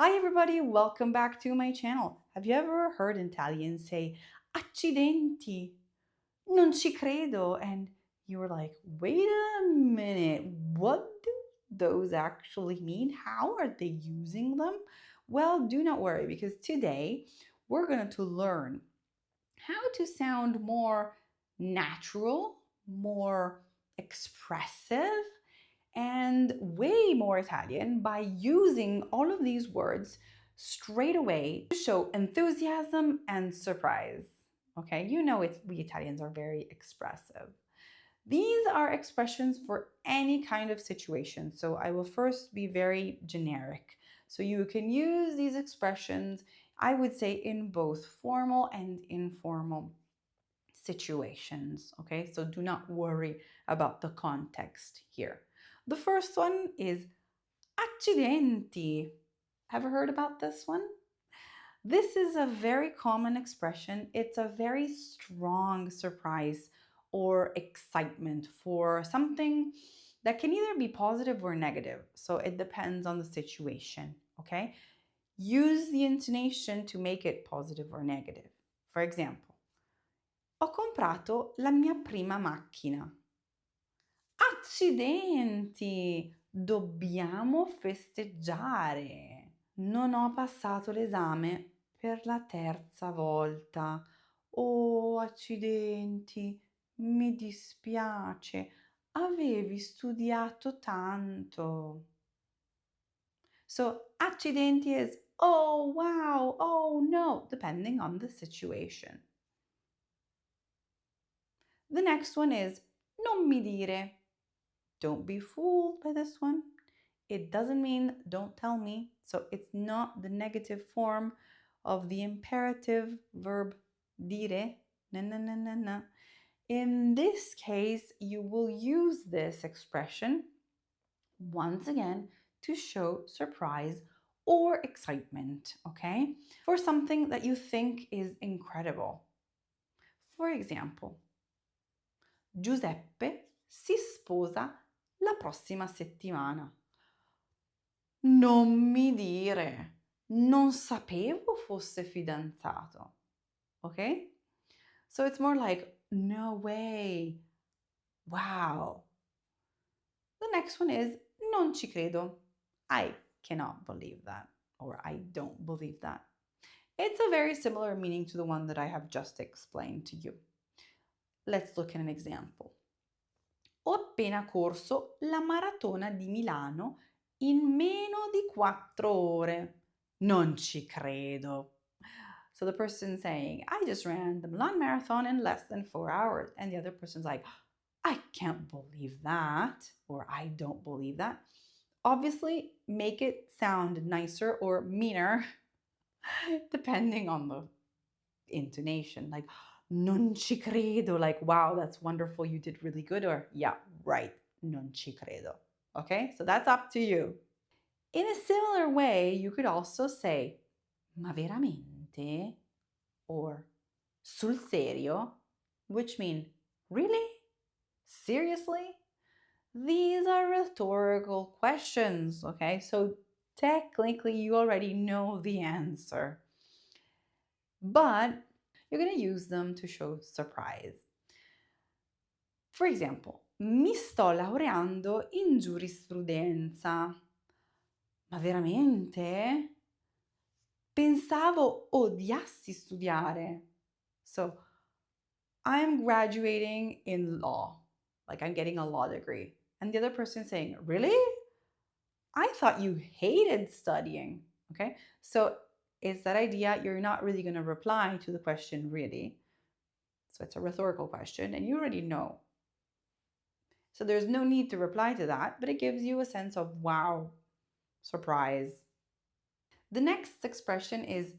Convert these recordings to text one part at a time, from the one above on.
Hi everybody, welcome back to my channel. Have you ever heard Italians say accidenti? Non ci credo. And you were like, wait a minute, what do those actually mean? How are they using them? Well, do not worry because today we're going to learn how to sound more natural, more expressive, and way more Italian by using all of these words straight away to show enthusiasm and surprise. Okay, you know we Italians are very expressive. These are expressions for any kind of situation. So I will first be very generic. So you can use these expressions, I would say, in both formal and informal situations. Okay, so do not worry about the context here. The first one is accidenti. Ever heard about this one? This is a very common expression. It's a very strong surprise or excitement for something that can either be positive or negative. So it depends on the situation, okay? Use the intonation to make it positive or negative. For example, ho comprato la mia prima macchina. Accidenti! Dobbiamo festeggiare! Non ho passato l'esame per la terza volta. Oh, accidenti! Mi dispiace. Avevi studiato tanto. So, accidenti is oh, wow, oh, no, depending on the situation. The next one is non mi dire. Don't be fooled by this one. It doesn't mean don't tell me. So it's not the negative form of the imperative verb dire. Na, na, na, na, na. In this case, you will use this expression once again to show surprise or excitement, okay? For something that you think is incredible. For example, Giuseppe si sposa la prossima settimana. Non mi dire, non sapevo fosse fidanzato. Okay? So it's more like, no way. Wow. The next one is, non ci credo. I cannot believe that, or I don't believe that. It's a very similar meaning to the one that I have just explained to you. Let's look at an example. Ho appena corso la maratona di Milano in meno di 4 ore. Non ci credo. So the person's saying, I just ran the Milan Marathon in less than 4 hours. And the other person's like, I can't believe that, or I don't believe that. Obviously, make it sound nicer or meaner depending on the intonation. Like, non ci credo, like, wow, that's wonderful, you did really good, or yeah, right, non ci credo. Okay, so that's up to you. In a similar way, you could also say, ma veramente? Or sul serio, which mean, really? Seriously? These are rhetorical questions, okay? So technically, you already know the answer. But you're going to use them to show surprise. For example, mi sto laureando in giurisprudenza. Ma veramente? Pensavo odiassi studiare. So, I'm graduating in law. Like I'm getting a law degree. And the other person saying, really? I thought you hated studying. Okay. So it's that idea you're not really going to reply to the question, really. So it's a rhetorical question and you already know. So there's no need to reply to that, but it gives you a sense of wow, surprise. The next expression is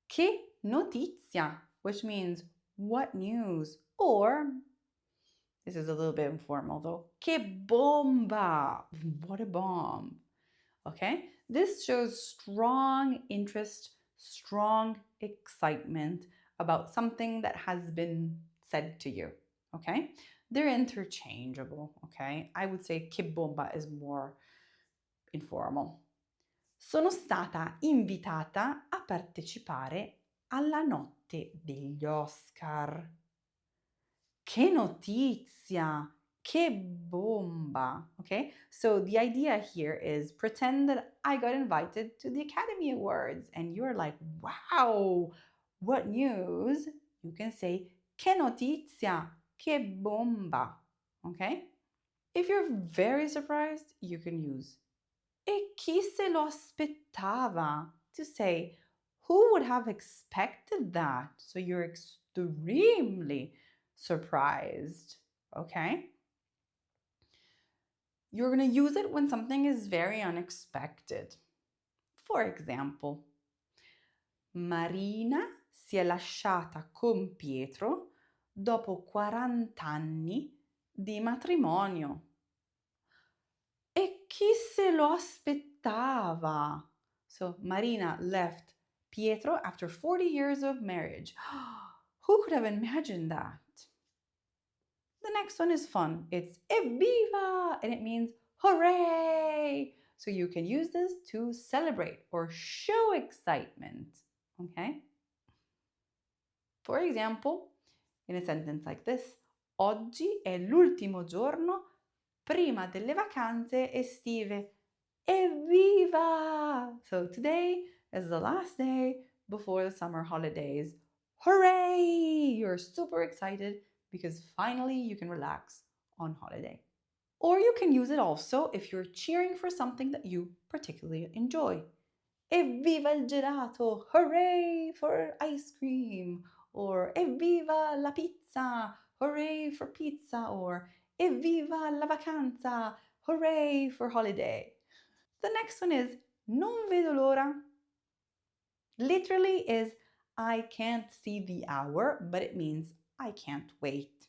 che notizia, which means what news, or this is a little bit informal though, che bomba, what a bomb. Okay, this shows strong interest, strong excitement about something that has been said to you. Okay, they're interchangeable. Okay, I would say che bomba is more informal. Sono stata invitata a partecipare alla notte degli Oscar. Che notizia! Che bomba! Okay, so the idea here is pretend that I got invited to the Academy Awards and you're like, wow, what news? You can say, che notizia! Che bomba! Okay? If you're very surprised, you can use e chi se lo aspettava? To say, who would have expected that? So you're extremely surprised, okay? You're going to use it when something is very unexpected. For example, Marina si è lasciata con Pietro dopo 40 anni di matrimonio. E chi se lo aspettava? So Marina left Pietro after 40 years of marriage. Who could have imagined that? The next one is fun. It's evviva and it means hooray. So you can use this to celebrate or show excitement. Okay? For example, in a sentence like this, oggi è l'ultimo giorno prima delle vacanze estive. Evviva! So today is the last day before the summer holidays. Hooray! You're super excited because finally you can relax on holiday. Or you can use it also if you're cheering for something that you particularly enjoy. Evviva il gelato! Hooray for ice cream! Or evviva la pizza! Hooray for pizza! Or evviva la vacanza! Hooray for holiday! The next one is non vedo l'ora. Literally is I can't see the hour, but it means I can't wait.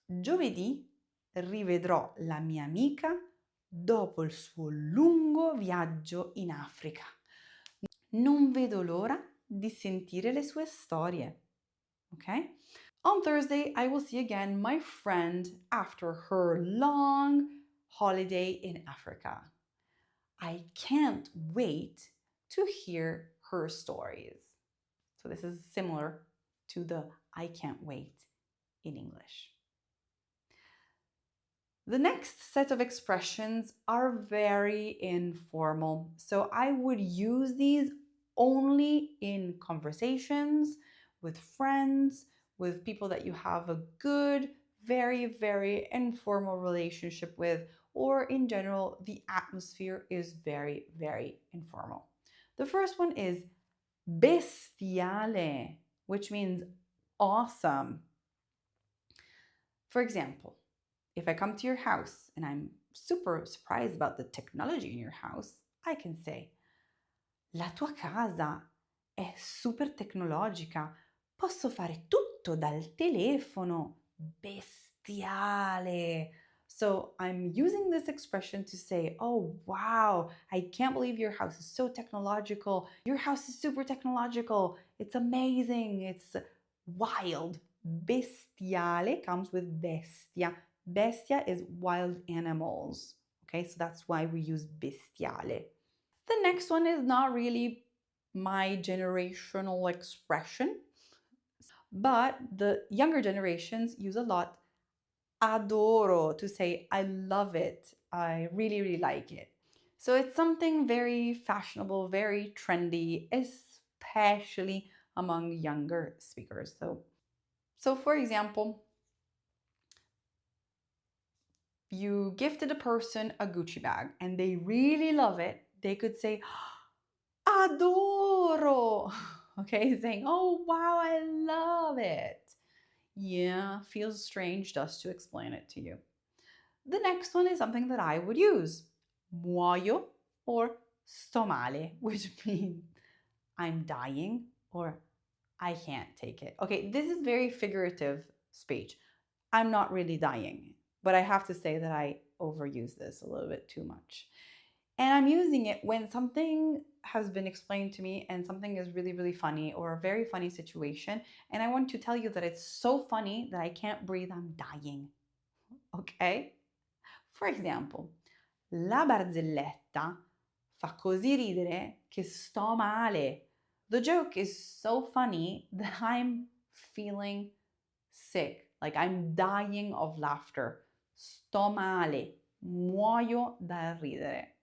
Giovedì rivedrò la mia amica dopo il suo lungo viaggio in Africa. Non vedo l'ora di sentire le sue storie. Okay? On Thursday, I will see again my friend after her long holiday in Africa. I can't wait to hear her stories. So this is similar to the I can't wait in English. The next set of expressions are very informal. So I would use these only in conversations with friends, with people that you have a good, very, very informal relationship with, or in general, the atmosphere is very, very informal. The first one is bestiale, which means awesome. For example, if I come to your house and I'm super surprised about the technology in your house, I can say, la tua casa è super tecnologica, posso fare tutto dal telefono, bestiale. So I'm using this expression to say, oh wow, I can't believe your house is so technological. Your house is super technological. It's amazing. It's wild. Bestiale comes with bestia. Bestia is wild animals. Okay, so that's why we use bestiale. The next one is not really my generational expression, but the younger generations use a lot adoro to say I love it. I really, really like it. So it's something very fashionable, very trendy, especially among younger speakers. So for example, you gifted a person a Gucci bag and they really love it, they could say, adoro. Okay, saying, oh wow, I love it. Yeah, feels strange just to explain it to you. The next one is something that I would use. Muoio or sto male, which means I'm dying or I can't take it. Okay, this is very figurative speech. I'm not really dying, but I have to say that I overuse this a little bit too much. And I'm using it when something has been explained to me and something is really, really funny or a very funny situation. And I want to tell you that it's so funny that I can't breathe, I'm dying. Okay? For example, la barzelletta fa così ridere che sto male. The joke is so funny that I'm feeling sick, like I'm dying of laughter. Sto male, muoio dal ridere.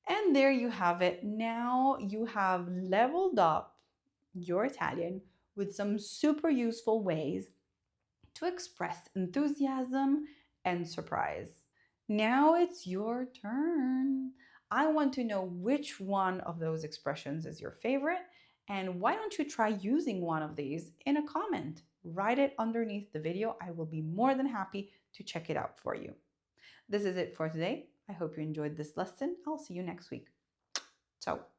And there you have it. Now you have leveled up your Italian with some super useful ways to express enthusiasm and surprise. Now it's your turn. I want to know which one of those expressions is your favorite, and why don't you try using one of these in a comment? Write it underneath the video. I will be more than happy to check it out for you. This is it for today. I hope you enjoyed this lesson. I'll see you next week. Ciao.